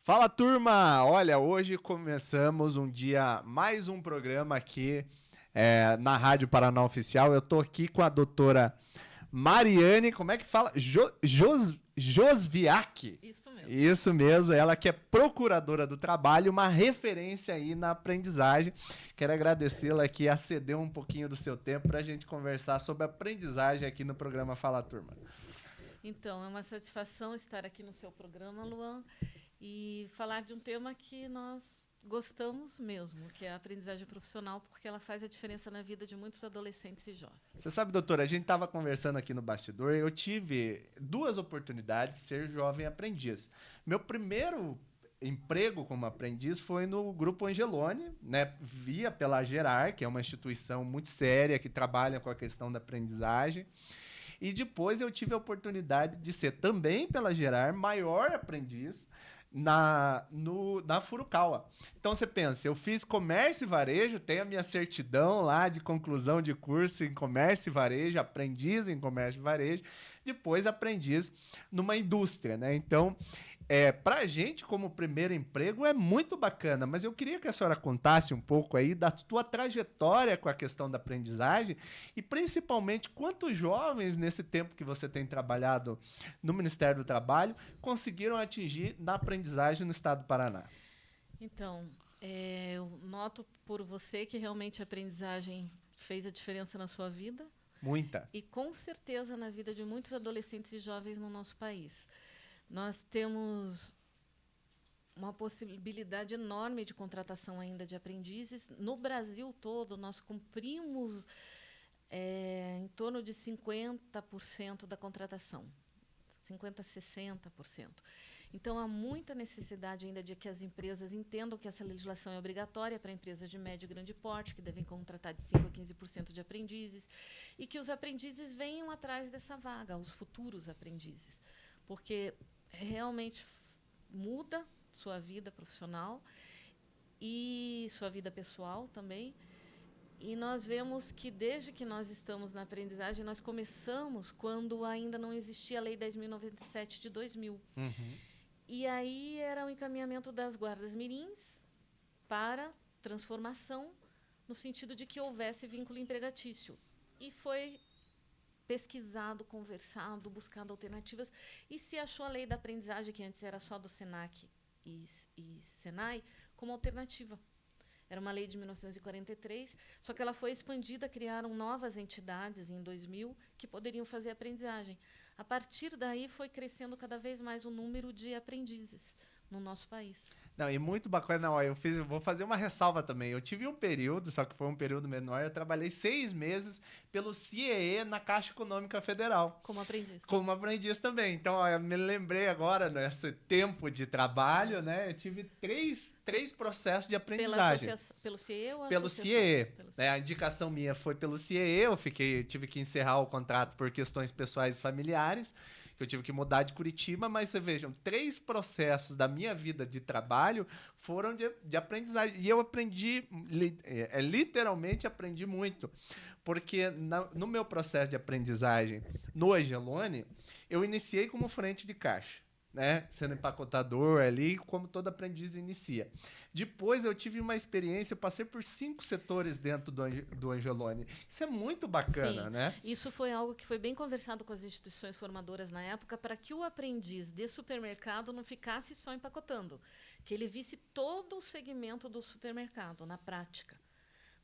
Fala, turma! Olha, hoje começamos mais um programa aqui na Rádio Paraná Oficial. Eu tô aqui com a doutora Mariane, como é que fala? Josviak. Isso mesmo. Isso mesmo, ela que é procuradora do trabalho, uma referência aí na aprendizagem. Quero agradecê-la aqui, aceder um pouquinho do seu tempo para a gente conversar sobre aprendizagem aqui no programa Fala, Turma. Então, é uma satisfação estar aqui no seu programa, Luan, e falar de um tema que nós gostamos mesmo, que é a aprendizagem profissional, porque ela faz a diferença na vida de muitos adolescentes e jovens. Você sabe, doutora, a gente estava conversando aqui no bastidor, eu tive duas oportunidades de ser jovem aprendiz. Meu primeiro emprego como aprendiz foi no Grupo Angeloni, né? Via pela Gerar, que é uma instituição muito séria que trabalha com a questão da aprendizagem. E depois eu tive a oportunidade de ser também pela Gerar maior aprendiz na Furukawa. Então você pensa, eu fiz comércio e varejo, tenho a minha certidão lá de conclusão de curso em comércio e varejo, aprendiz em comércio e varejo, depois aprendiz numa indústria, né? Então, pra gente, como primeiro emprego, é muito bacana, mas eu queria que a senhora contasse um pouco aí da tua trajetória com a questão da aprendizagem e, principalmente, quantos jovens, nesse tempo que você tem trabalhado no Ministério do Trabalho, conseguiram atingir na aprendizagem no estado do Paraná? Então, eu noto por você que realmente a aprendizagem fez a diferença na sua vida. Muita. E, com certeza, na vida de muitos adolescentes e jovens no nosso país. Nós temos uma possibilidade enorme de contratação ainda de aprendizes. No Brasil todo, nós cumprimos em torno de 50% da contratação. 50% a 60%. Então, há muita necessidade ainda de que as empresas entendam que essa legislação é obrigatória para empresas de médio e grande porte, que devem contratar de 5% a 15% de aprendizes, e que os aprendizes venham atrás dessa vaga, os futuros aprendizes. Porque realmente muda sua vida profissional e sua vida pessoal também. E nós vemos que, desde que nós estamos na aprendizagem, nós começamos quando ainda não existia a Lei 10.097 de 2000. Uhum. E aí era o encaminhamento das guardas mirins para transformação, no sentido de que houvesse vínculo empregatício. E foi pesquisado, conversado, buscado alternativas, e se achou a lei da aprendizagem, que antes era só do SENAC e SENAI, como alternativa. Era uma lei de 1943, só que ela foi expandida, criaram novas entidades em 2000 que poderiam fazer aprendizagem. A partir daí foi crescendo cada vez mais o número de aprendizes no nosso país. Não, e muito bacana, não, vou fazer uma ressalva também. Eu tive um período, só que foi um período menor, eu trabalhei 6 meses pelo CIEE na Caixa Econômica Federal. Como aprendiz. Como aprendiz também. Então, ó, eu me lembrei agora, nesse tempo de trabalho, né? Eu tive três processos de aprendizagem. Pelo CIEE ou pelo CIEE. A indicação minha foi pelo CIEE, tive que encerrar o contrato por questões pessoais e familiares, que eu tive que mudar de Curitiba, mas você vejam, 3 processos da minha vida de trabalho foram de aprendizagem. E eu aprendi, literalmente aprendi muito. Porque no meu processo de aprendizagem no Angeloni, eu iniciei como frente de caixa, né? Sendo empacotador ali, como todo aprendiz inicia. Depois eu tive uma experiência, eu passei por 5 setores dentro do Angeloni. Isso é muito bacana, Sim, né? Isso foi algo que foi bem conversado com as instituições formadoras na época, para que o aprendiz de supermercado não ficasse só empacotando, que ele visse todo o segmento do supermercado na prática.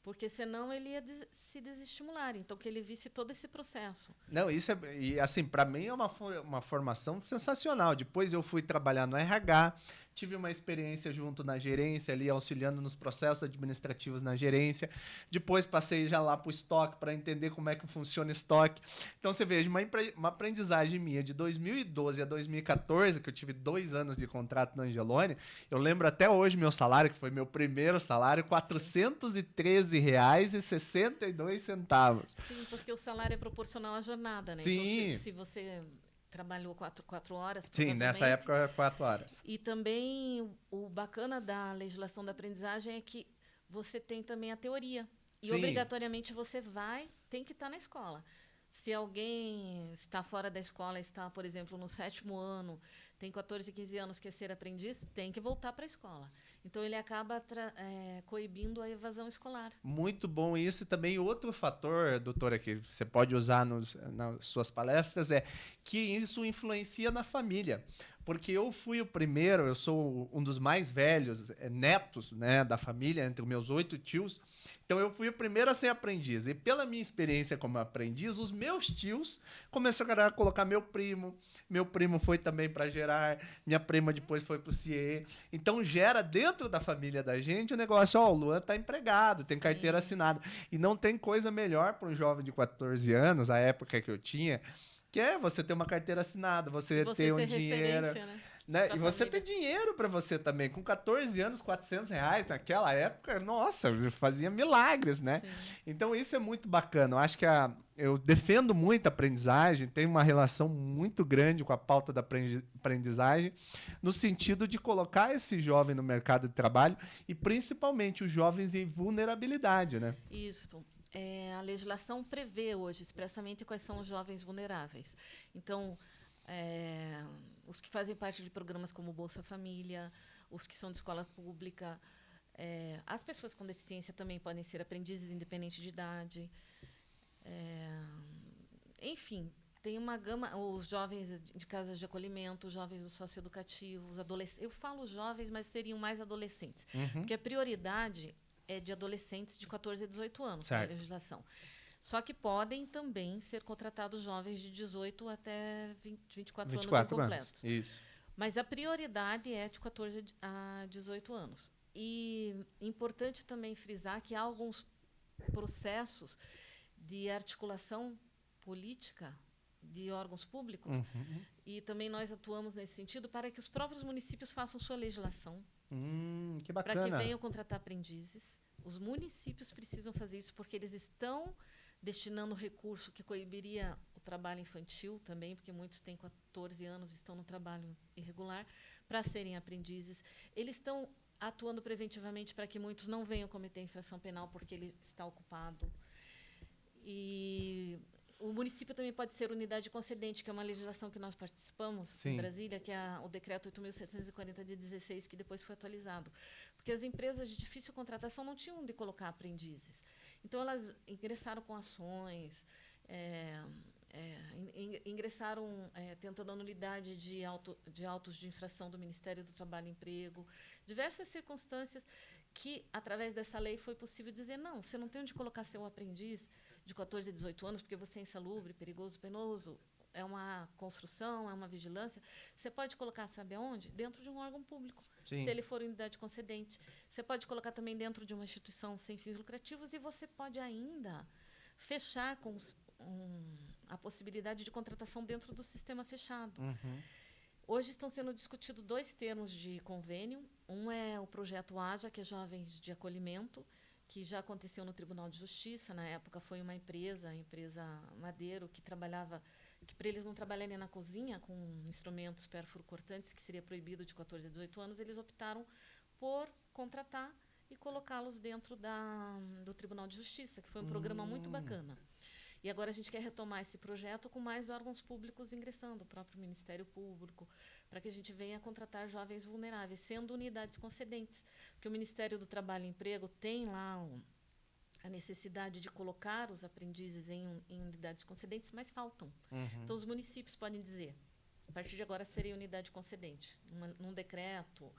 Porque senão ele ia se desestimular. Então, que ele visse todo esse processo. Não, isso e assim, para mim é uma formação sensacional. Depois eu fui trabalhar no RH, tive uma experiência junto na gerência ali, auxiliando nos processos administrativos na gerência. Depois passei já lá para o estoque para entender como é que funciona o estoque. Então você veja, uma aprendizagem minha de 2012 a 2014, que eu tive 2 anos de contrato no Angeloni. Eu lembro até hoje meu salário, que foi meu primeiro salário, R$ 413,62. Sim, porque o salário é proporcional à jornada, né? Sim. Então, se você trabalhou 4 horas, sim, nessa época era 4 horas. E também o bacana da legislação da aprendizagem é que você tem também a teoria. E Sim. obrigatoriamente você tem que estar na escola. Se alguém está fora da escola, está, por exemplo, no 7º ano, tem 14, 15 anos, quer ser aprendiz, tem que voltar para a escola. Então, ele acaba coibindo a evasão escolar. Muito bom isso. E também outro fator, doutora, que você pode usar nas suas palestras é que isso influencia na família. Porque eu fui o primeiro, eu sou um dos mais velhos netos, né, da família, entre meus 8 tios. Então, eu fui o primeiro a ser aprendiz. E pela minha experiência como aprendiz, os meus tios começaram a colocar meu primo. Meu primo foi também para gerar. Minha prima depois foi para o CIE. Então, gera dentro da família da gente o negócio, ó, o Luan tá empregado, tem carteira assinada. E não tem coisa melhor para um jovem de 14 anos, a época que eu tinha, que é você ter uma carteira assinada, você ter um dinheiro... Né? E você ter dinheiro para você também. Com 14 anos, R$400 naquela época, nossa, fazia milagres, né? Sim. Então isso é muito bacana. Eu acho que eu defendo muito a aprendizagem, tenho uma relação muito grande com a pauta da aprendizagem, no sentido de colocar esse jovem no mercado de trabalho e principalmente os jovens em vulnerabilidade, né? Isso. A legislação prevê hoje expressamente quais são os jovens vulneráveis. Então, os que fazem parte de programas como Bolsa Família, os que são de escola pública, as pessoas com deficiência também podem ser aprendizes independente de idade. Enfim, tem uma gama, os jovens de casas de acolhimento, os jovens do socioeducativo, os adolescentes. Eu falo jovens, mas seriam mais adolescentes, porque a prioridade é de adolescentes de 14 a 18 anos, na legislação. Só que podem também ser contratados jovens de 18 até 24 anos incompletos. Isso. Mas a prioridade é de 14 a 18 anos. E é importante também frisar que há alguns processos de articulação política de órgãos públicos, e também nós atuamos nesse sentido para que os próprios municípios façam sua legislação. Que bacana. Para que venham contratar aprendizes. Os municípios precisam fazer isso porque eles estão destinando recurso que coibiria o trabalho infantil também, porque muitos têm 14 anos e estão no trabalho irregular, para serem aprendizes. Eles estão atuando preventivamente para que muitos não venham cometer infração penal porque ele está ocupado. E o município também pode ser unidade concedente, que é uma legislação que nós participamos em Brasília, que é o decreto 8.740 de 16, que depois foi atualizado. Porque as empresas de difícil contratação não tinham onde colocar aprendizes. Então, elas ingressaram com ações, ingressaram tentando a nulidade de autos de infração do Ministério do Trabalho e Emprego, diversas circunstâncias que, através dessa lei, foi possível dizer, não, você não tem onde colocar seu aprendiz de 14 a 18 anos, porque você é insalubre, perigoso, penoso, é uma construção, é uma vigilância. Você pode colocar, sabe aonde? Dentro de um órgão público. Sim. Se ele for unidade concedente. Você pode colocar também dentro de uma instituição sem fins lucrativos e você pode ainda fechar com a possibilidade de contratação dentro do sistema fechado. Hoje estão sendo discutidos 2 termos de convênio. Um é o projeto AJA, que é Jovens de Acolhimento, que já aconteceu no Tribunal de Justiça. Na época foi uma empresa, a empresa Madeiro, que trabalhava, que para eles não trabalharem na cozinha com instrumentos perfuro-cortantes, que seria proibido de 14 a 18 anos, eles optaram por contratar e colocá-los dentro do Tribunal de Justiça, que foi um programa muito bacana. E agora a gente quer retomar esse projeto com mais órgãos públicos ingressando, o próprio Ministério Público, para que a gente venha contratar jovens vulneráveis, sendo unidades concedentes. Porque o Ministério do Trabalho e Emprego tem lá a necessidade de colocar os aprendizes em unidades concedentes, mas faltam. Então, os municípios podem dizer, a partir de agora seria unidade concedente, num decreto.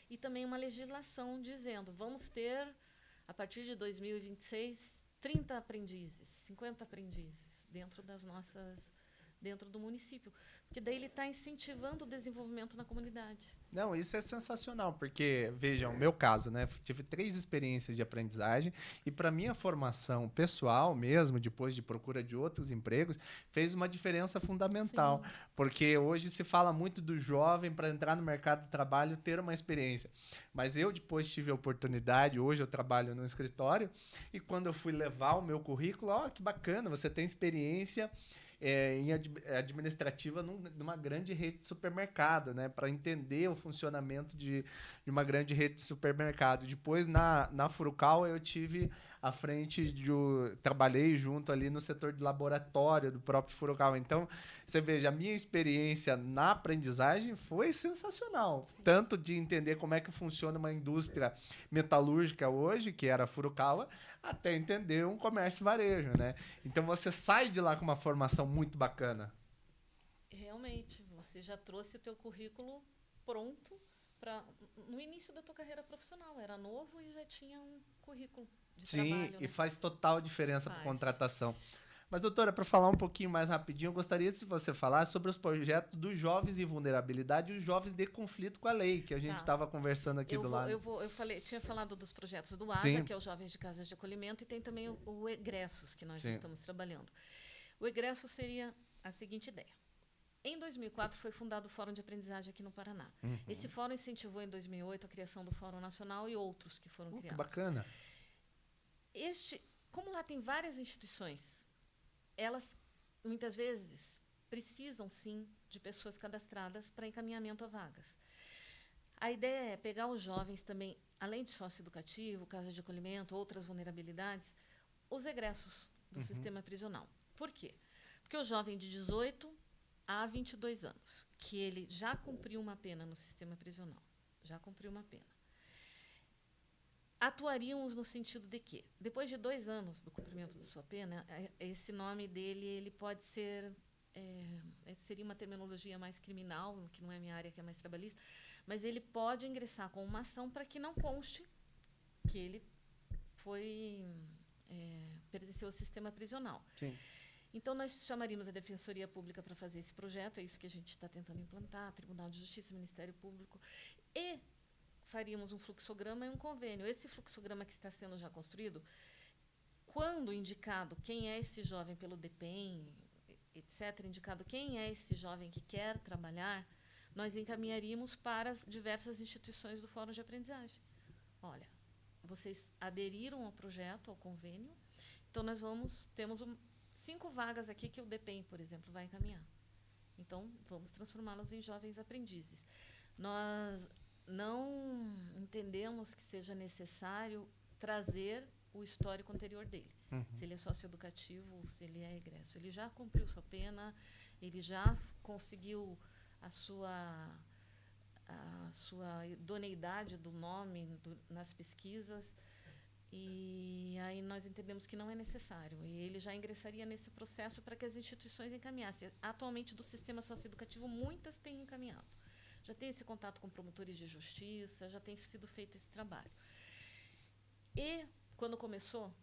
E também uma legislação dizendo, vamos ter, a partir de 2026, 30 aprendizes, 50 aprendizes dentro do município. Porque daí ele está incentivando o desenvolvimento na comunidade. Não, isso é sensacional, porque, vejam, o meu caso, né? Tive 3 experiências de aprendizagem e para minha formação pessoal mesmo, depois de procura de outros empregos, fez uma diferença fundamental. Sim. Porque hoje se fala muito do jovem para entrar no mercado de trabalho ter uma experiência. Mas eu depois tive a oportunidade, hoje eu trabalho no escritório, e quando eu fui levar o meu currículo, ó, que bacana, você tem experiência em administrativa numa grande rede de supermercado, né? Para entender o funcionamento de uma grande rede de supermercado. Depois, na Furukawa, eu tive à frente trabalhei junto ali no setor de laboratório do próprio Furukawa. Então, você veja, a minha experiência na aprendizagem foi sensacional. Sim. Tanto de entender como é que funciona uma indústria metalúrgica hoje, que era a Furukawa, até entender um comércio varejo, né? Então, você sai de lá com uma formação muito bacana. Realmente, você já trouxe o teu currículo pronto no início da tua carreira profissional. Era novo e já tinha um currículo de trabalho. Sim, e faz total diferença para Faz. contratação. Mas, doutora, para falar um pouquinho mais rapidinho, eu gostaria se você falasse sobre os projetos dos jovens em vulnerabilidade e os jovens de conflito com a lei, que a gente estava conversando aqui do lado. Tinha falado dos projetos do AJA, Sim. que é o Jovens de Casas de Acolhimento, e tem também o Egressos, que nós Sim. estamos trabalhando. O Egresso seria a seguinte ideia. Em 2004 foi fundado o Fórum de Aprendizagem aqui no Paraná. Esse fórum incentivou em 2008 a criação do Fórum Nacional e outros que foram criados. Que bacana. Como lá tem várias instituições, elas muitas vezes precisam sim de pessoas cadastradas para encaminhamento a vagas. A ideia é pegar os jovens também, além de socioeducativo, casa de acolhimento, outras vulnerabilidades, os egressos do sistema prisional. Por quê? Porque o jovem de 18 a 22 anos, que ele já cumpriu uma pena no sistema prisional, já cumpriu uma pena, atuaríamos no sentido de que, depois de 2 anos do cumprimento da sua pena, esse nome dele ele pode ser, seria uma terminologia mais criminal, que não é minha área, que é mais trabalhista, mas ele pode ingressar com uma ação para que não conste que ele pertenceu ao sistema prisional. Sim. Então, nós chamaríamos a Defensoria Pública para fazer esse projeto, é isso que a gente está tentando implantar, Tribunal de Justiça, Ministério Público, e faríamos um fluxograma e um convênio. Esse fluxograma que está sendo já construído, quando indicado quem é esse jovem pelo DPEM, etc., indicado quem é esse jovem que quer trabalhar, nós encaminharíamos para as diversas instituições do Fórum de Aprendizagem. Olha, vocês aderiram ao projeto, ao convênio, então temos 5 vagas aqui que o DPEM, por exemplo, vai encaminhar. Então, vamos transformá-los em jovens aprendizes. Nós não entendemos que seja necessário trazer o histórico anterior dele. Se ele é socioeducativo, se ele é egresso. Ele já cumpriu sua pena, ele já conseguiu a sua idoneidade do nome nas pesquisas, e aí nós entendemos que não é necessário. E ele já ingressaria nesse processo para que as instituições encaminhassem. Atualmente, do sistema socioeducativo, muitas têm encaminhado. Já tem esse contato com promotores de justiça, já tem sido feito esse trabalho. E, quando começou,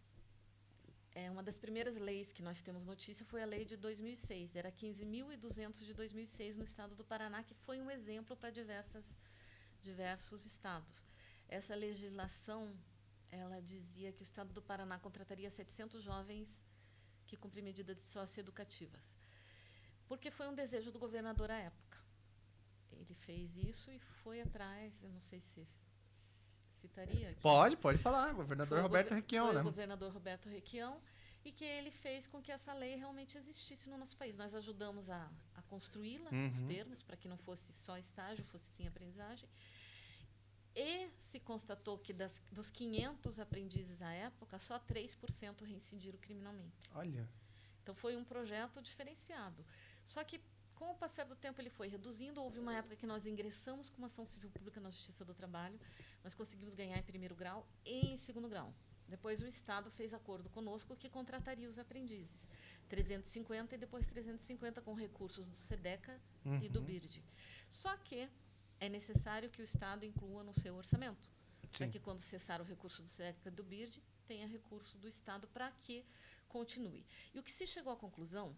uma das primeiras leis que nós temos notícia foi a lei de 2006. Era 15.200 de 2006 no estado do Paraná, que foi um exemplo para diversos estados. Essa legislação, ela dizia que o estado do Paraná contrataria 700 jovens que cumprem medidas socioeducativas. Porque foi um desejo do governador à época. Ele fez isso e foi atrás, eu não sei se citaria. Pode falar, governador Roberto Requião, né? Foi o governador Roberto Requião, e que ele fez com que essa lei realmente existisse no nosso país. Nós ajudamos a construí-la, os termos, para que não fosse só estágio, fosse sim aprendizagem. E se constatou que dos 500 aprendizes à época, só 3% reincidiram criminalmente. Olha. Então, foi um projeto diferenciado. Só que, com o passar do tempo, ele foi reduzindo. Houve uma época que nós ingressamos com uma ação civil pública na Justiça do Trabalho. Nós conseguimos ganhar em 1º grau e em 2º grau. Depois, o Estado fez acordo conosco que contrataria os aprendizes. 350 e depois 350 com recursos do SEDECA e do BIRD. Só que é necessário que o Estado inclua no seu orçamento, para que, quando cessar o recurso do SEDECA e do BIRD, tenha recurso do Estado para que continue. E o que se chegou à conclusão,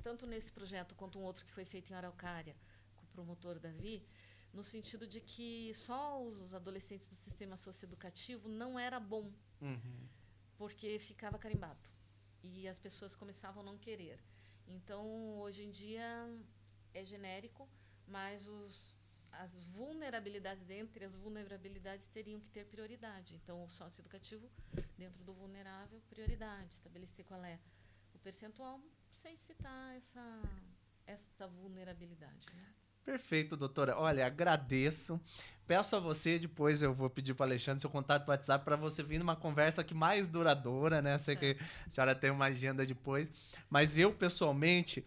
tanto nesse projeto quanto um outro que foi feito em Araucária, com o promotor Davi, no sentido de que só os adolescentes do sistema socioeducativo não era bom, porque ficava carimbado. E as pessoas começavam a não querer. Então, hoje em dia, é genérico, mas as vulnerabilidades, dentre as vulnerabilidades, teriam que ter prioridade. Então, o socioeducativo, dentro do vulnerável, prioridade. Estabelecer qual é o percentual, sem citar essa vulnerabilidade, né? Perfeito, doutora. Olha, agradeço. peço a você, depois eu vou pedir para o Alexandre seu contato do WhatsApp para você vir numa conversa que mais duradoura, né? Sei que a senhora tem uma agenda depois. Mas eu, pessoalmente,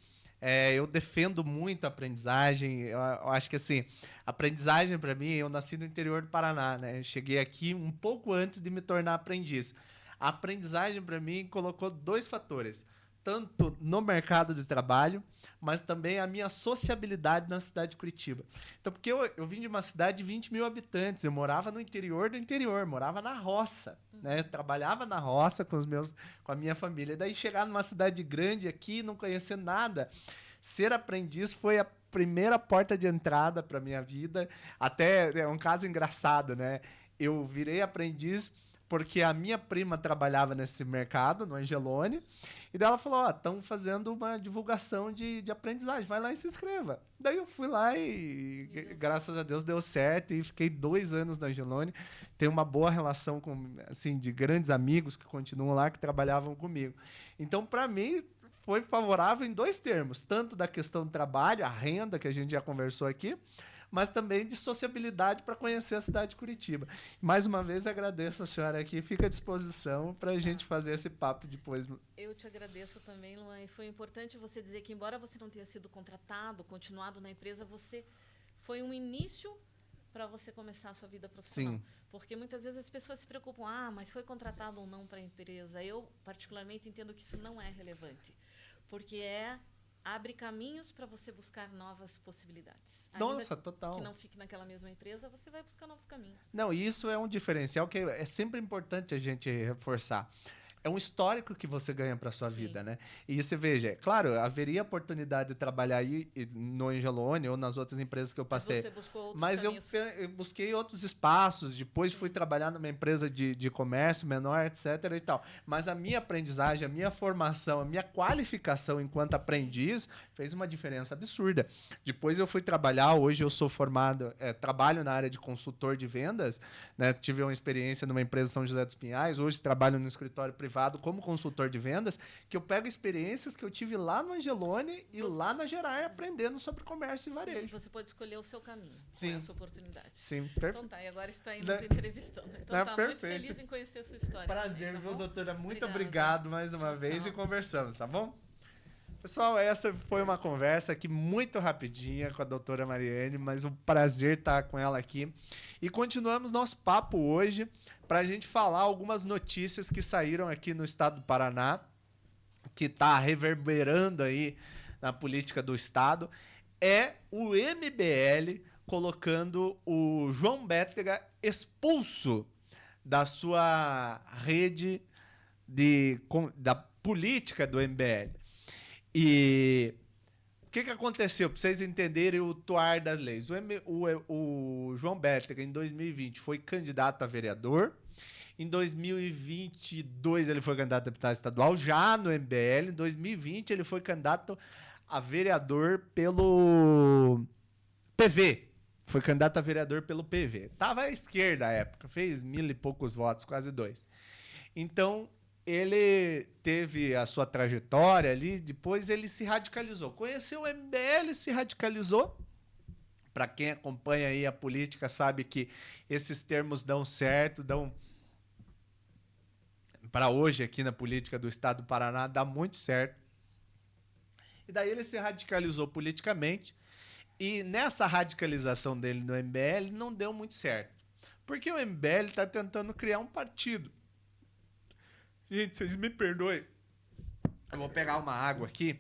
eu defendo muito a aprendizagem. Eu acho que, assim, aprendizagem para mim, eu nasci no interior do Paraná, né? Eu cheguei aqui um pouco antes de me tornar aprendiz. A aprendizagem, para mim, colocou 2 fatores. Tanto no mercado de trabalho, mas também a minha sociabilidade na cidade de Curitiba. Então, porque eu vim de uma cidade de 20 mil habitantes, eu morava no interior do interior, morava na roça, né? Eu trabalhava na roça com a minha família. E daí chegar numa cidade grande aqui, não conhecer nada. Ser aprendiz foi a primeira porta de entrada para minha vida. Até é um caso engraçado, né? Eu virei aprendiz porque a minha prima trabalhava nesse mercado, no Angelone, e daí ela falou, ó, estão fazendo uma divulgação de aprendizagem, vai lá e se inscreva. Daí eu fui lá e graças a Deus deu certo, e fiquei 2 anos no Angelone, tenho uma boa relação com, assim, de grandes amigos que continuam lá, que trabalhavam comigo. Então, para mim, foi favorável em 2 termos, tanto da questão do trabalho, a renda, que a gente já conversou aqui, mas também de sociabilidade para conhecer a cidade de Curitiba. Mais uma vez, agradeço a senhora aqui, fica à disposição para a gente fazer esse papo depois. Eu te agradeço também, Luan, e foi importante você dizer que, embora você não tenha sido contratado, continuado na empresa, você foi um início para você começar a sua vida profissional. Sim. Porque muitas vezes as pessoas se preocupam, mas foi contratado ou não para a empresa. Eu, particularmente, entendo que isso não é relevante, porque abre caminhos para você buscar novas possibilidades. Nossa, Ainda total. que não fique naquela mesma empresa, você vai buscar novos caminhos. Não, e isso é um diferencial que é sempre importante a gente reforçar. É um histórico que você ganha para sua vida, né? E você veja, claro, haveria oportunidade de trabalhar aí no Angelone ou nas outras empresas que eu passei. Mas você buscou outros Mas caminhos. eu busquei outros espaços, depois fui trabalhar numa empresa de comércio menor, etc. e tal. Mas a minha aprendizagem, a minha formação, a minha qualificação enquanto aprendiz fez uma diferença absurda. Depois eu fui trabalhar, hoje eu sou formado, trabalho na área de consultor de vendas, né? Tive uma experiência numa empresa São José dos Pinhais, hoje trabalho no escritório privado como consultor de vendas, que eu pego experiências que eu tive lá no Angelone e lá na Gerar aprendendo sobre comércio e varejo. Sim, você pode escolher o seu caminho, Sim. a sua oportunidade. Sim, perfeito. Então tá, e agora está aí nos entrevistando. Então tá muito feliz em conhecer a sua história. Prazer, também, tá viu, bom? doutora? Muito Obrigada. obrigado mais uma vez e conversamos, tá bom? Pessoal, essa foi uma conversa aqui muito rapidinha com a doutora Mariane, mas um prazer estar com ela aqui. E continuamos nosso papo hoje para a gente falar algumas notícias que saíram aqui no estado do Paraná, que está reverberando aí na política do estado. É o MBL colocando o João Bétega expulso da sua rede da política do MBL. E o que aconteceu? Para vocês entenderem o toar das leis. O João Bétega, em 2020, foi candidato a vereador. Em 2022, ele foi candidato a deputado estadual, já no MBL. Em 2020, ele foi candidato a vereador pelo PV. Foi candidato a vereador pelo PV. Tava à esquerda à época, fez 1.000 e poucos votos, quase 2. Então, ele teve a sua trajetória ali, depois ele se radicalizou. Conheceu o MBL, se radicalizou. Para quem acompanha aí a política sabe que esses termos dão certo, dão... Para hoje aqui na política do estado do Paraná, dá muito certo. E daí ele se radicalizou politicamente. E nessa radicalização dele no MBL não deu muito certo. Porque o MBL está tentando criar um partido. Gente, vocês me perdoem. Eu vou pegar uma água aqui,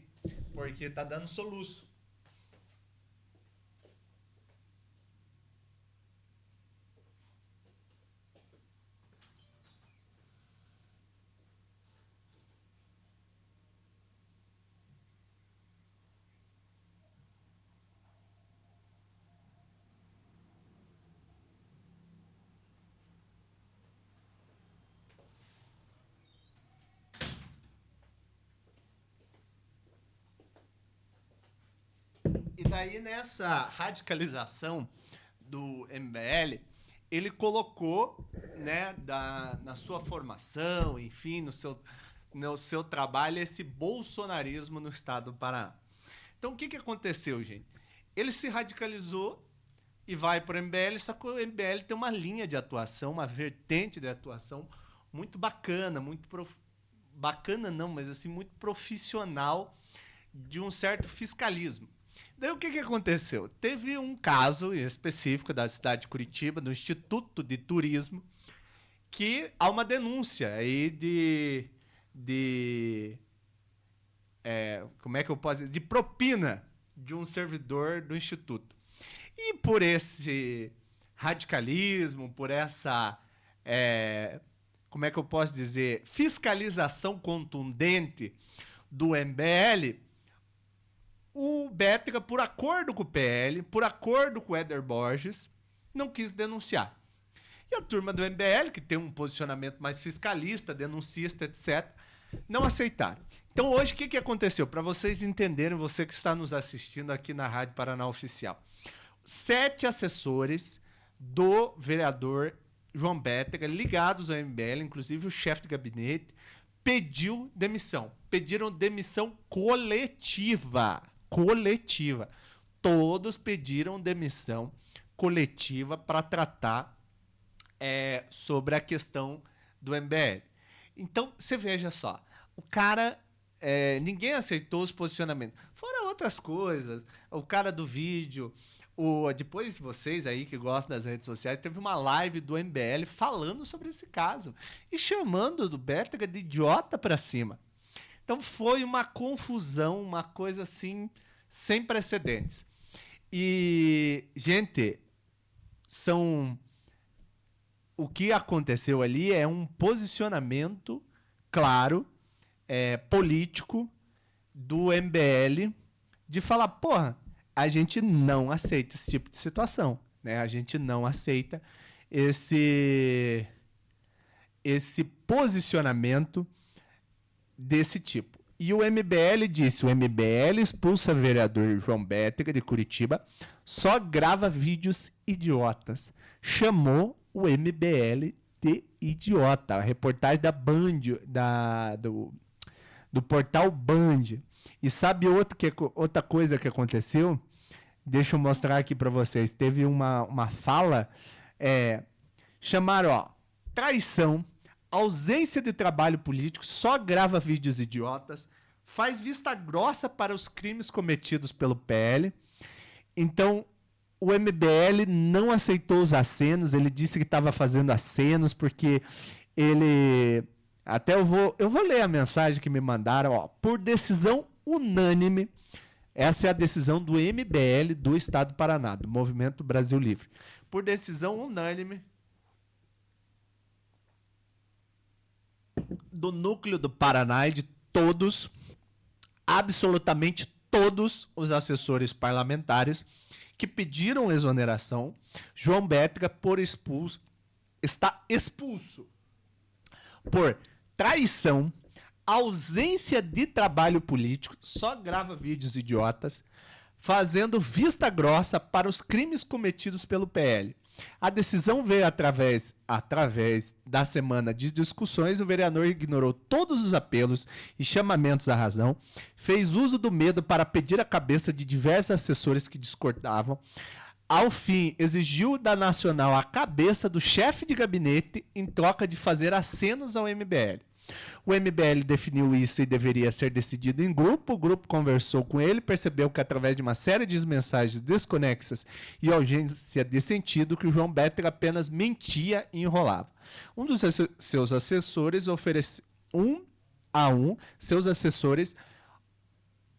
porque tá dando soluço. E daí, nessa radicalização do MBL, ele colocou, né, na sua formação, enfim, no seu trabalho, esse bolsonarismo no estado do Paraná. Então, o que aconteceu, gente? Ele se radicalizou e vai para o MBL, só que o MBL tem uma linha de atuação, uma vertente de atuação muito bacana, bacana não, mas assim, muito profissional, de um certo fiscalismo. Daí o que aconteceu? Teve um caso específico da cidade de Curitiba, do Instituto de Turismo, que há uma denúncia aí como é que eu posso dizer? De propina de um servidor do Instituto. E por esse radicalismo, por essa, como é que eu posso dizer, fiscalização contundente do MBL, o Bétega, por acordo com o PL, por acordo com o Éder Borges, não quis denunciar. E a turma do MBL, que tem um posicionamento mais fiscalista, denuncista, etc., não aceitaram. Então hoje o que aconteceu? Para vocês entenderem, você que está nos assistindo aqui na Rádio Paraná Oficial. 7 assessores do vereador João Bétega, ligados ao MBL, inclusive o chefe de gabinete, pediram demissão coletiva. Todos pediram demissão coletiva para tratar sobre a questão do MBL. Então, você veja só, o cara, ninguém aceitou os posicionamentos. Fora outras coisas, o cara do vídeo, depois vocês aí que gostam das redes sociais, teve uma live do MBL falando sobre esse caso e chamando do Bétega de idiota pra cima. Então foi uma confusão, uma coisa assim, sem precedentes. E, gente, o que aconteceu ali é um posicionamento claro, político do MBL de falar, porra, a gente não aceita esse tipo de situação, né? A gente não aceita esse posicionamento desse tipo. E o MBL disse, o MBL expulsa o vereador João Bétega de Curitiba, só grava vídeos idiotas. Chamou o MBL de idiota. A reportagem da Band, do portal Band. E sabe outra coisa que aconteceu? Deixa eu mostrar aqui para vocês. Teve uma fala, chamaram, traição, ausência de trabalho político, só grava vídeos idiotas, faz vista grossa para os crimes cometidos pelo PL. Então, o MBL não aceitou os acenos, ele disse que estava fazendo acenos porque ele... Até eu vou ler a mensagem que me mandaram, por decisão unânime. Essa é a decisão do MBL do Estado do Paraná, do Movimento Brasil Livre. Por decisão unânime do Núcleo do Paraná e de todos, absolutamente todos os assessores parlamentares que pediram exoneração, João Bétega está expulso por traição, ausência de trabalho político, só grava vídeos idiotas, fazendo vista grossa para os crimes cometidos pelo PL. A decisão veio através da semana de discussões. O vereador ignorou todos os apelos e chamamentos à razão, fez uso do medo para pedir a cabeça de diversos assessores que discordavam. Ao fim, exigiu da Nacional a cabeça do chefe de gabinete em troca de fazer acenos ao MBL. O MBL definiu isso e deveria ser decidido em grupo. O grupo conversou com ele, percebeu que através de uma série de mensagens desconexas e ausência de sentido, que o João Bétega apenas mentia e enrolava. Um dos seus assessores seus assessores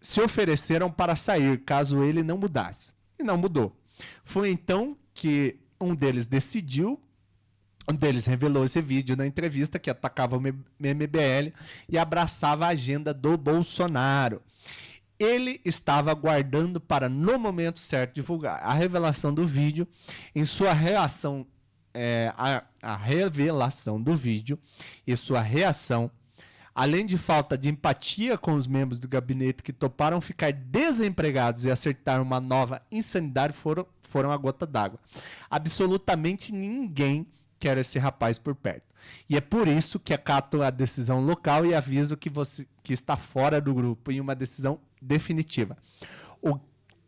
se ofereceram para sair caso ele não mudasse. E não mudou. Foi então que um deles revelou esse vídeo na entrevista que atacava o MBL e abraçava a agenda do Bolsonaro. Ele estava aguardando para, no momento certo, divulgar. A revelação do vídeo, em sua reação, a revelação do vídeo e sua reação, além de falta de empatia com os membros do gabinete que toparam ficar desempregados e acertar uma nova insanidade, foram a gota d'água. Absolutamente ninguém quer esse rapaz por perto. E é por isso que acato a decisão local e aviso que você que está fora do grupo em uma decisão definitiva. O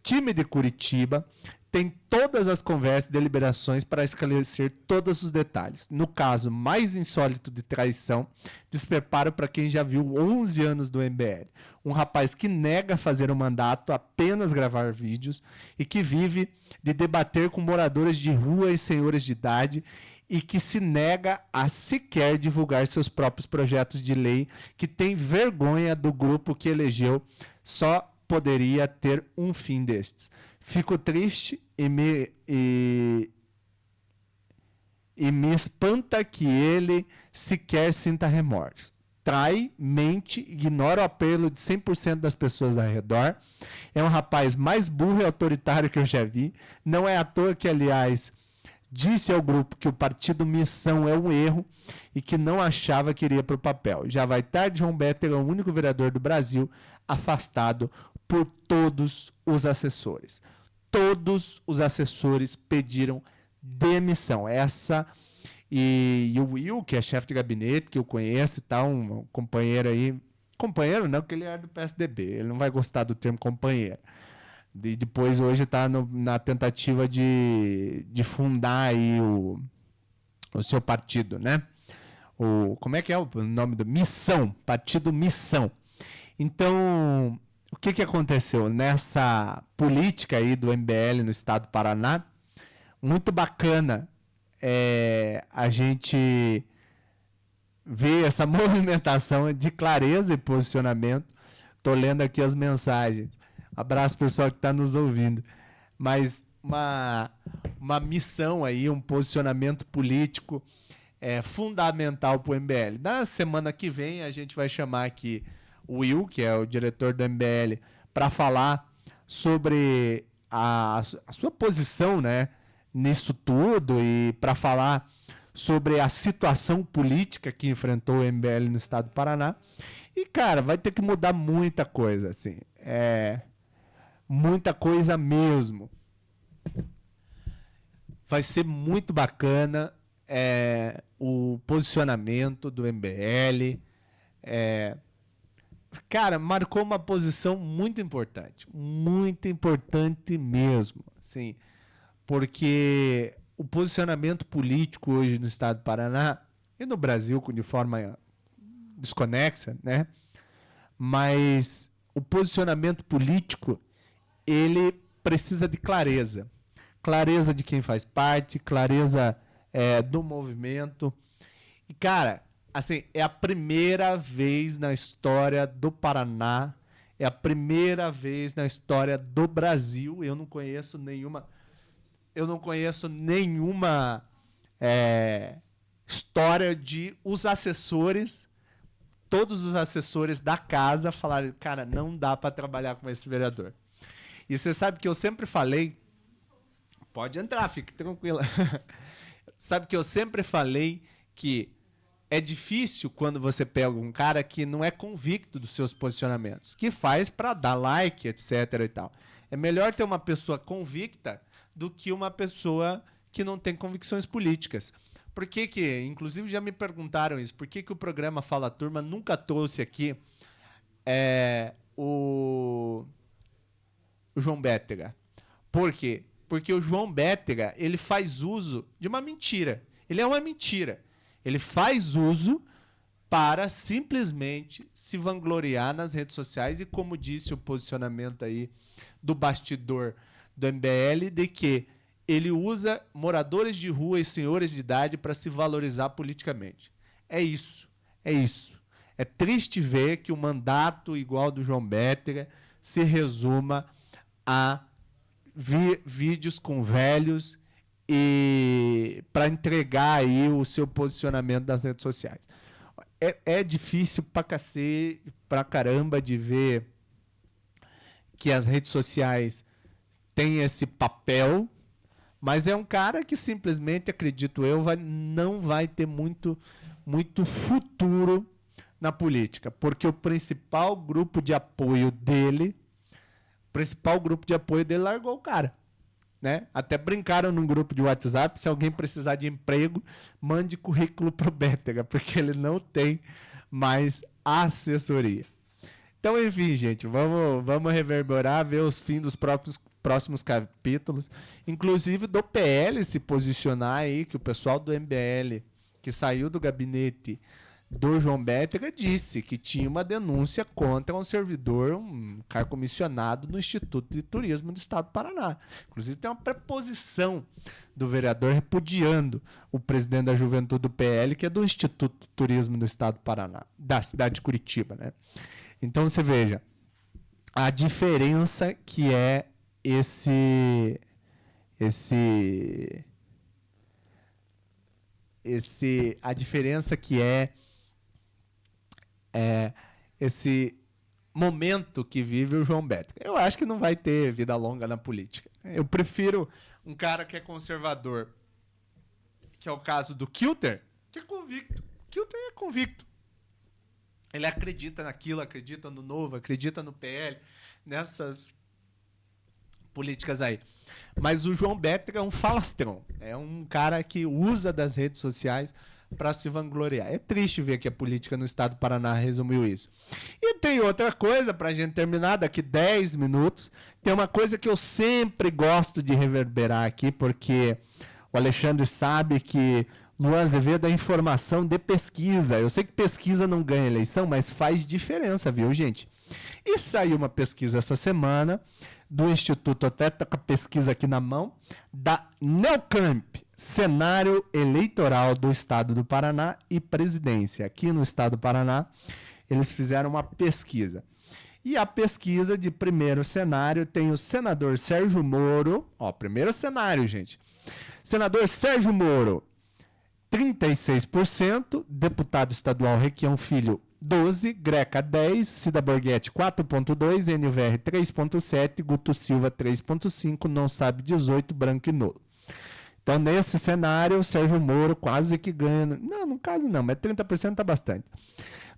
time de Curitiba tem todas as conversas e deliberações para esclarecer todos os detalhes. No caso mais insólito de traição, despreparo para quem já viu 11 anos do MBL. Um rapaz que nega fazer o mandato, apenas gravar vídeos, e que vive de debater com moradores de rua e senhores de idade, e que se nega a sequer divulgar seus próprios projetos de lei, que tem vergonha do grupo que elegeu, só poderia ter um fim destes. Fico triste e me espanta que ele sequer sinta remorso. Trai, mente, ignora o apelo de 100% das pessoas ao redor. É um rapaz mais burro e autoritário que eu já vi. Não é à toa que, aliás, disse ao grupo que o partido Missão é um erro e que não achava que iria para o papel. Já vai tarde, João Bétega é o único vereador do Brasil afastado por todos os assessores. Todos os assessores pediram demissão. E o Will, que é chefe de gabinete, que eu conheço e tal, um companheiro aí. Companheiro não, porque ele é do PSDB. Ele não vai gostar do termo companheiro. E depois, hoje, está na tentativa de fundar aí o seu partido, né? Como é que é o nome do? Missão. Partido Missão. Então, o que aconteceu nessa política aí do MBL no estado do Paraná? Muito bacana a gente ver essa movimentação de clareza e posicionamento. Estou lendo aqui as mensagens. Abraço, pessoal que está nos ouvindo. Mas uma missão aí, um posicionamento político fundamental para o MBL. Na semana que vem, a gente vai chamar aqui o Will, que é o diretor do MBL, para falar sobre a sua posição, né, nisso tudo, e para falar sobre a situação política que enfrentou o MBL no estado do Paraná. E, cara, vai ter que mudar muita coisa, assim. Muita coisa mesmo. Vai ser muito bacana o posicionamento do MBL. Cara, marcou uma posição muito importante mesmo, assim, porque o posicionamento político hoje no estado do Paraná e no Brasil de forma desconexa, né? Mas o posicionamento político, ele precisa de clareza. Clareza de quem faz parte, clareza do movimento. E, cara, assim, é a primeira vez na história do Paraná, é a primeira vez na história do Brasil. Eu não conheço nenhuma história de os assessores, todos os assessores da casa falarem, cara, não dá para trabalhar com esse vereador. E você sabe que eu sempre falei, pode entrar, fique tranquila. Sabe que eu sempre falei que é difícil quando você pega um cara que não é convicto dos seus posicionamentos, que faz para dar like, etc. e tal. É melhor ter uma pessoa convicta do que uma pessoa que não tem convicções políticas. Por que, inclusive já me perguntaram isso, por que o programa Fala Turma nunca trouxe aqui o João Bétega? Por quê? Porque o João Bétega, ele faz uso de uma mentira. Ele é uma mentira. Ele faz uso para simplesmente se vangloriar nas redes sociais e, como disse o posicionamento aí do bastidor do MBL, de que ele usa moradores de rua e senhores de idade para se valorizar politicamente. É isso. É triste ver que o mandato igual do João Bétega se resuma a vídeos com velhos e para entregar aí o seu posicionamento nas redes sociais. É difícil pra caramba de ver que as redes sociais têm esse papel, mas é um cara que simplesmente, acredito eu, não vai ter muito futuro na política, porque o principal grupo de apoio dele largou o cara. Né? Até brincaram num grupo de WhatsApp, se alguém precisar de emprego, mande currículo pro Bétega, porque ele não tem mais assessoria. Então, enfim, gente, vamos reverberar, ver os fins dos próprios próximos capítulos, inclusive do PL se posicionar aí, que o pessoal do MBL, que saiu do gabinete do João Bétega, disse que tinha uma denúncia contra um servidor, um cara comissionado no Instituto de Turismo do Estado do Paraná. Inclusive tem uma preposição do vereador repudiando o presidente da Juventude do PL, que é do Instituto de Turismo do Estado do Paraná, da cidade de Curitiba, né? Então você veja a diferença que é a diferença que é esse momento que vive o João Bétega. Eu acho que não vai ter vida longa na política. Eu prefiro um cara que é conservador, que é o caso do Kilter, que é convicto. Kilter é convicto. Ele acredita naquilo, acredita no Novo, acredita no PL, nessas políticas aí. Mas o João Bétega é um falastrão. É um cara que usa das redes sociais para se vangloriar. É triste ver que a política no estado do Paraná resumiu isso. E tem outra coisa, para a gente terminar, daqui 10 minutos, tem uma coisa que eu sempre gosto de reverberar aqui, porque o Alexandre sabe que Luan Azevedo é informação de pesquisa. Eu sei que pesquisa não ganha eleição, mas faz diferença, viu, gente? E saiu uma pesquisa essa semana do Instituto, até tá com a pesquisa aqui na mão, da Neocamp, cenário eleitoral do estado do Paraná e presidência. Aqui no estado do Paraná, eles fizeram uma pesquisa. E a pesquisa de primeiro cenário tem o senador Sérgio Moro. Ó, primeiro cenário, gente. Senador Sérgio Moro, 36%, deputado estadual Requião Filho, 12%, Greca 10%, Cida Borghetti 4,2%, NVR 3,7%, Guto Silva 3,5%, não sabe 18%, branco e nulo. Então, nesse cenário, o Sérgio Moro quase que ganha. Não, no caso não, mas 30% está bastante.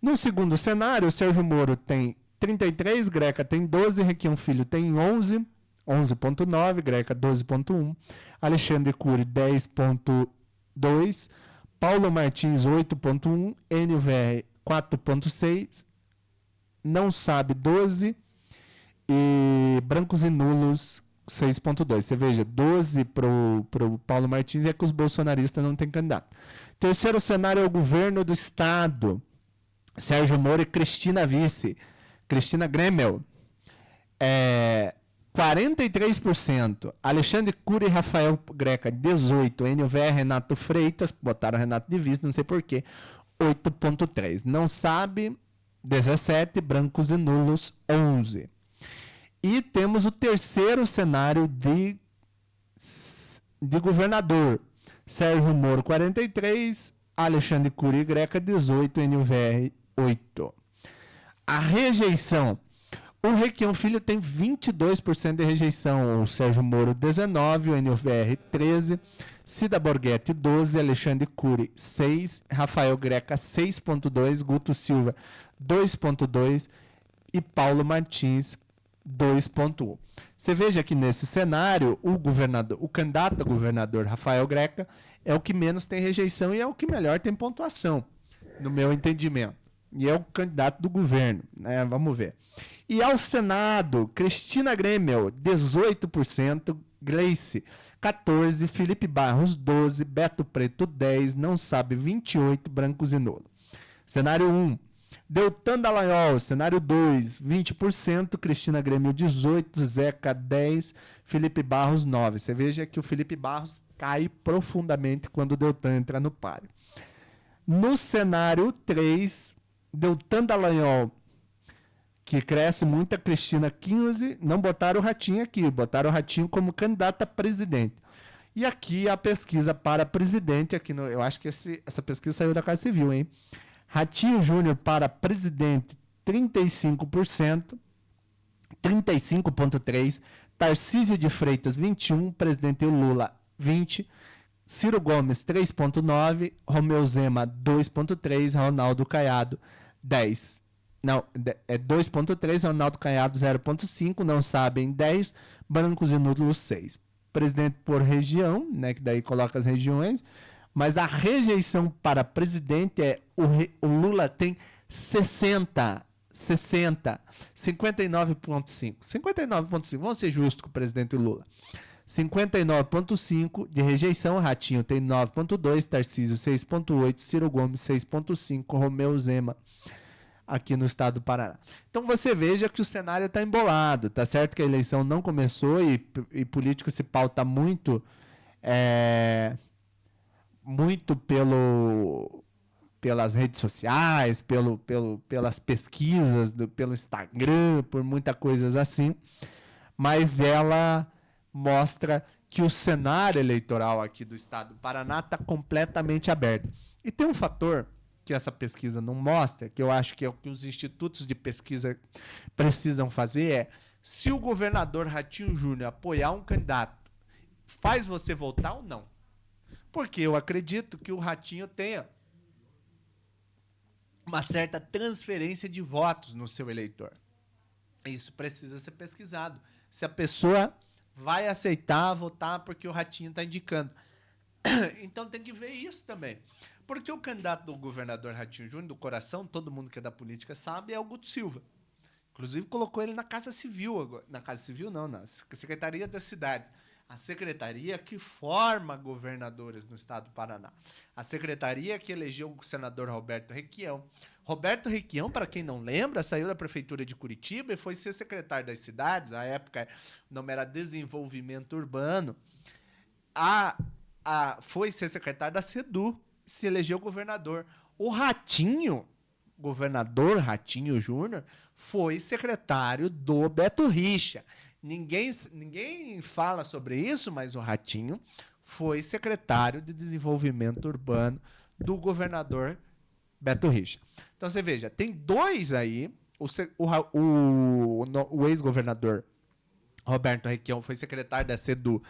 No segundo cenário, o Sérgio Moro tem 33%, Greca tem 12%, Requião Filho tem 11%, 11,9%, Greca 12,1%, Alexandre Cury 10,2%, Paulo Martins 8,1%, NVR 4,6%, não sabe 12% e brancos e nulos 6,2%. Você veja, 12% para o Paulo Martins é que os bolsonaristas não têm candidato. Terceiro cenário é o governo do estado. Sérgio Moro e Cristina Vice. Cristina Gremel. 43%. Alexandre Cury e Rafael Greca, 18%. NVR Renato Freitas, botaram Renato de Vice, não sei porquê, 8,3%. Não sabe, 17%. Brancos e nulos, 11%. E temos o terceiro cenário de governador. Sérgio Moro, 43%. Alexandre Cury e Greca, 18%. NVR, 8%. A rejeição. O Requião Filho tem 22% de rejeição. O Sérgio Moro, 19%. O NVR, 13%. Cida Borghetti, 12%. Alexandre Cury, 6%. Rafael Greca, 6,2%. Guto Silva, 2,2%. E Paulo Martins, 2,1%. Você veja que nesse cenário, o candidato a governador Rafael Greca é o que menos tem rejeição e é o que melhor tem pontuação, no meu entendimento. E é o candidato do governo, né? Vamos ver. E ao Senado, Cristina Gremel, 18%, Gleice, 14%, Felipe Barros, 12%, Beto Preto, 10%, não sabe, 28%, brancos e nulo. Cenário 1, Deltan Dallagnol, cenário 2, 20%, Cristina Gremel, 18%, Zeca, 10%, Felipe Barros, 9%. Você veja que o Felipe Barros cai profundamente quando o Deltan entra no páreo. No cenário 3, Deltan Dallagnol, que cresce muito, a Cristina 15%, não botaram o Ratinho aqui, botaram o Ratinho como candidato a presidente. E aqui a pesquisa para presidente, aqui eu acho que essa pesquisa saiu da Casa Civil, hein? Ratinho Júnior para presidente, 35%, 35,3%, Tarcísio de Freitas, 21%, presidente Lula, 20%, Ciro Gomes, 3,9%, Romeu Zema, 2,3%, Ronaldo Caiado, 10%. Não, é 2,3%, Ronaldo Caiado, 0,5%, não sabem, 10%, brancos e nulos, 6%. Presidente por região, né, que daí coloca as regiões, mas a rejeição para presidente o Lula tem 60%. 60, 59,5. 59,5. Vamos ser justos com o presidente Lula. 59,5 de rejeição. Ratinho tem 9,2. Tarcísio 6,8. Ciro Gomes 6,5. Romeu Zema aqui no estado do Paraná. Então você veja que o cenário está embolado. Tá certo que a eleição não começou e político se pauta muito muito pelas redes sociais, pelas pesquisas, pelo Instagram, por muitas coisas assim, mas ela mostra que o cenário eleitoral aqui do estado do Paraná está completamente aberto. E tem um fator que essa pesquisa não mostra, que eu acho que é o que os institutos de pesquisa precisam fazer, se o governador Ratinho Júnior apoiar um candidato, faz você votar ou não? Porque eu acredito que o Ratinho tenha uma certa transferência de votos no seu eleitor. Isso precisa ser pesquisado. Se a pessoa vai aceitar votar porque o Ratinho está indicando. Então tem que ver isso também. Porque o candidato do governador Ratinho Júnior, do coração, todo mundo que é da política sabe, é o Guto Silva. Inclusive colocou ele na Casa Civil. Na Casa Civil não, na Secretaria das Cidades. A secretaria que forma governadores no estado do Paraná. A secretaria que elegeu o senador Roberto Requião. Roberto Requião, para quem não lembra, saiu da prefeitura de Curitiba e foi ser secretário das cidades. À época, o nome era Desenvolvimento Urbano. Foi ser secretário da SEDU, se elegeu governador. O Ratinho, governador Ratinho Júnior, foi secretário do Beto Richa. Ninguém fala sobre isso, mas o Ratinho foi secretário de Desenvolvimento Urbano do governador Beto Richa. Então você veja, tem dois aí. O ex-governador Roberto Requião foi secretário da SEDU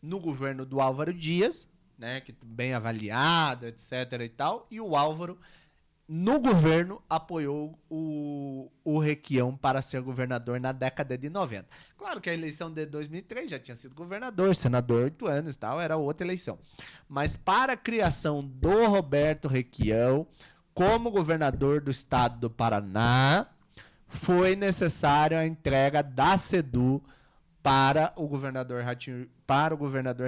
no governo do Álvaro Dias, né, que bem avaliado, etc. e tal, e o Álvaro no governo apoiou o Requião para ser governador na década de 90. Claro que a eleição de 2003 já tinha sido governador, senador, 8 anos e tal, era outra eleição. Mas para a criação do Roberto Requião como governador do estado do Paraná, foi necessária a entrega da SEDU para o governador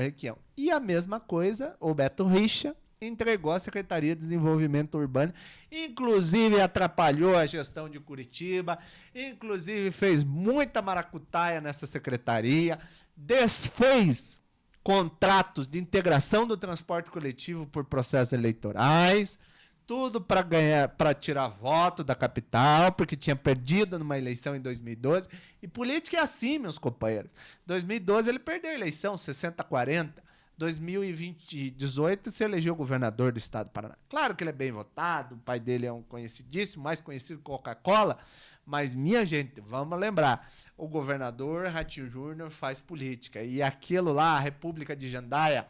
Requião. E a mesma coisa, o Beto Richa entregou a Secretaria de Desenvolvimento Urbano, inclusive atrapalhou a gestão de Curitiba, inclusive fez muita maracutaia nessa secretaria, desfez contratos de integração do transporte coletivo por processos eleitorais, tudo para tirar voto da capital, porque tinha perdido numa eleição em 2012. E política é assim, meus companheiros. Em 2012 ele perdeu a eleição, 60-40. 2018 se elegeu governador do estado do Paraná. Claro que ele é bem votado, o pai dele é um conhecidíssimo, mais conhecido que Coca-Cola, mas, minha gente, vamos lembrar, o governador Ratinho Júnior faz política, e aquilo lá, a República de Jandaia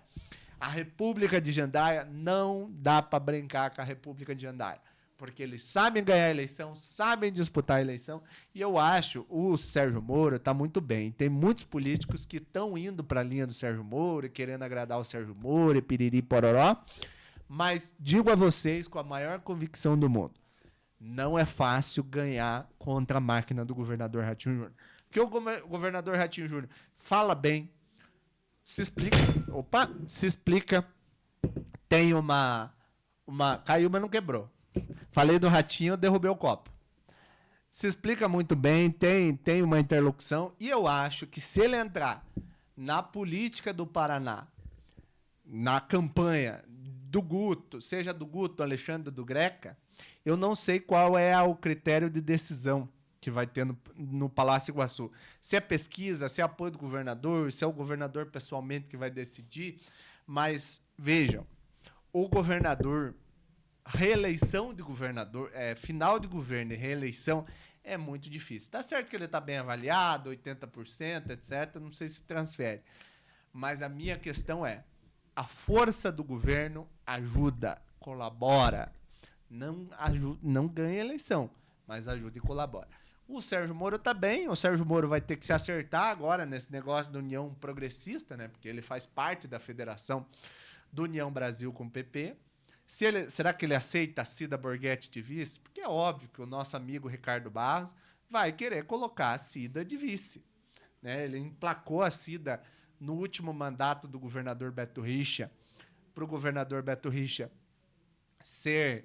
não dá para brincar com a República de Jandaia, porque eles sabem ganhar a eleição, sabem disputar a eleição, e eu acho o Sérgio Moro está muito bem. Tem muitos políticos que estão indo para a linha do Sérgio Moro, querendo agradar o Sérgio Moro, e piriri pororó, mas digo a vocês com a maior convicção do mundo, não é fácil ganhar contra a máquina do governador Ratinho Júnior. Porque o governador Ratinho Júnior fala bem, se explica, tem uma caiu, mas não quebrou. Falei do Ratinho, derrubei o copo. Se explica muito bem, tem uma interlocução, e eu acho que se ele entrar na política do Paraná, na campanha do Guto, seja do Guto, do Alexandre, do Greca, eu não sei qual é o critério de decisão que vai ter no Palácio Iguaçu. Se é pesquisa, se é apoio do governador, se é o governador pessoalmente que vai decidir, mas vejam, o governador, reeleição de governador, final de governo e reeleição é muito difícil. Tá certo que ele está bem avaliado, 80%, etc. Não sei se transfere. Mas a minha questão é, a força do governo ajuda, colabora. Não ganha eleição, mas ajuda e colabora. O Sérgio Moro está bem, o Sérgio Moro vai ter que se acertar agora nesse negócio da União Progressista, né? Porque ele faz parte da federação do União Brasil com o PP. Será que ele aceita a Cida Borghetti de vice? Porque é óbvio que o nosso amigo Ricardo Barros vai querer colocar a Cida de vice. Né? Ele emplacou a Cida no último mandato do governador Beto Richa, para o governador Beto Richa sair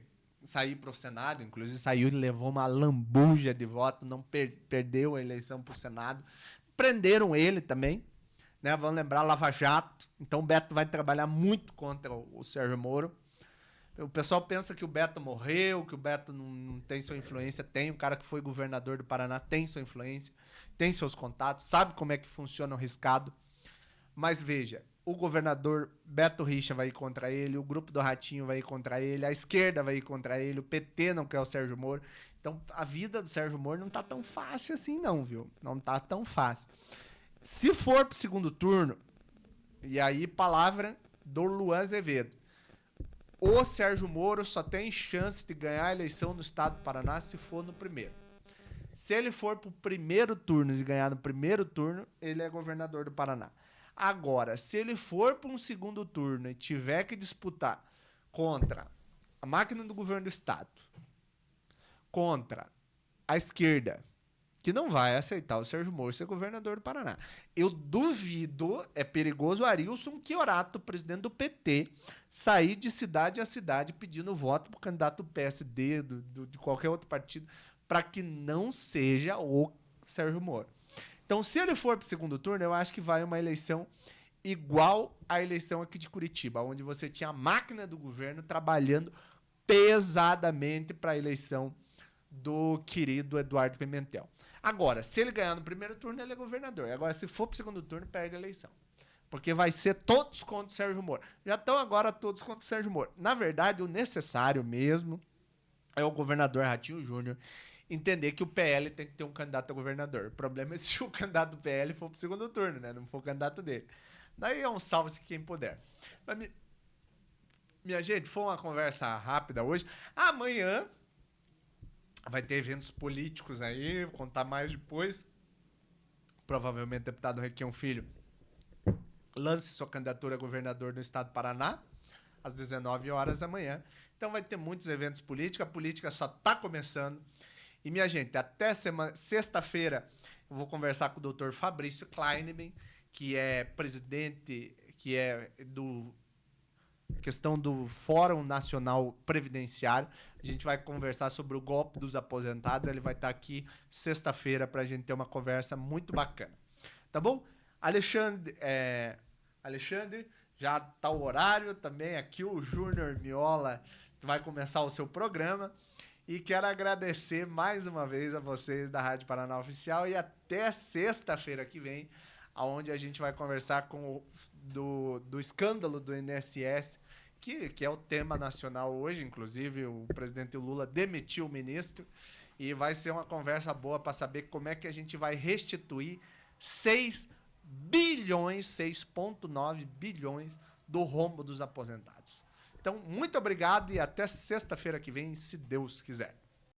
para o Senado, inclusive saiu e levou uma lambuja de voto, não perdeu a eleição para o Senado. Prenderam ele também, né? Vamos lembrar, Lava Jato. Então o Beto vai trabalhar muito contra o Sérgio Moro. O pessoal pensa que o Beto morreu, que o Beto não tem sua influência. Tem, um cara que foi governador do Paraná tem sua influência, tem seus contatos, sabe como é que funciona o riscado. Mas veja, o governador Beto Richa vai ir contra ele, o grupo do Ratinho vai ir contra ele, a esquerda vai ir contra ele, o PT não quer o Sérgio Moro. Então a vida do Sérgio Moro não tá tão fácil assim não, viu? Não tá tão fácil. Se for pro segundo turno, e aí palavra do Luan Azevedo, o Sérgio Moro só tem chance de ganhar a eleição no estado do Paraná se for no primeiro. Se ele for pro primeiro turno e ganhar no primeiro turno, ele é governador do Paraná. Agora, se ele for para um segundo turno e tiver que disputar contra a máquina do governo do estado, contra a esquerda, que não vai aceitar o Sérgio Moro ser governador do Paraná. Eu duvido, é perigoso o Arilson Chiorato, presidente do PT, sair de cidade a cidade pedindo voto para o candidato do PSD, de qualquer outro partido, para que não seja o Sérgio Moro. Então, se ele for para o segundo turno, eu acho que vai uma eleição igual à eleição aqui de Curitiba, onde você tinha a máquina do governo trabalhando pesadamente para a eleição do querido Eduardo Pimentel. Agora, se ele ganhar no primeiro turno, ele é governador. Agora, se for para o segundo turno, perde a eleição. Porque vai ser todos contra o Sérgio Moro. Já estão agora todos contra o Sérgio Moro. Na verdade, o necessário mesmo é o governador Ratinho Júnior entender que o PL tem que ter um candidato a governador. O problema é se o candidato do PL for para o segundo turno, né? Não for o candidato dele. Daí é um salve-se quem puder. Mas, minha gente, foi uma conversa rápida hoje. Amanhã vai ter eventos políticos aí, vou contar mais depois. Provavelmente o deputado Requião Filho lance sua candidatura a governador do estado do Paraná, às 19 horas amanhã. Então vai ter muitos eventos políticos, a política só está começando. E, minha gente, até sexta-feira eu vou conversar com o Dr. Fabrício Kleinman, que é presidente, que é do questão do Fórum Nacional Previdenciário. A gente vai conversar sobre o golpe dos aposentados. Ele vai estar aqui sexta-feira para a gente ter uma conversa muito bacana. Tá bom? Alexandre, já tá o horário também. Aqui o Júnior Miola vai começar o seu programa. E quero agradecer mais uma vez a vocês da Rádio Paraná Oficial e até sexta-feira que vem, onde a gente vai conversar do escândalo do INSS, que é o tema nacional hoje. Inclusive, o presidente Lula demitiu o ministro e vai ser uma conversa boa para saber como é que a gente vai restituir 6,9 bilhões do rombo dos aposentados. Então, muito obrigado e até sexta-feira que vem, se Deus quiser.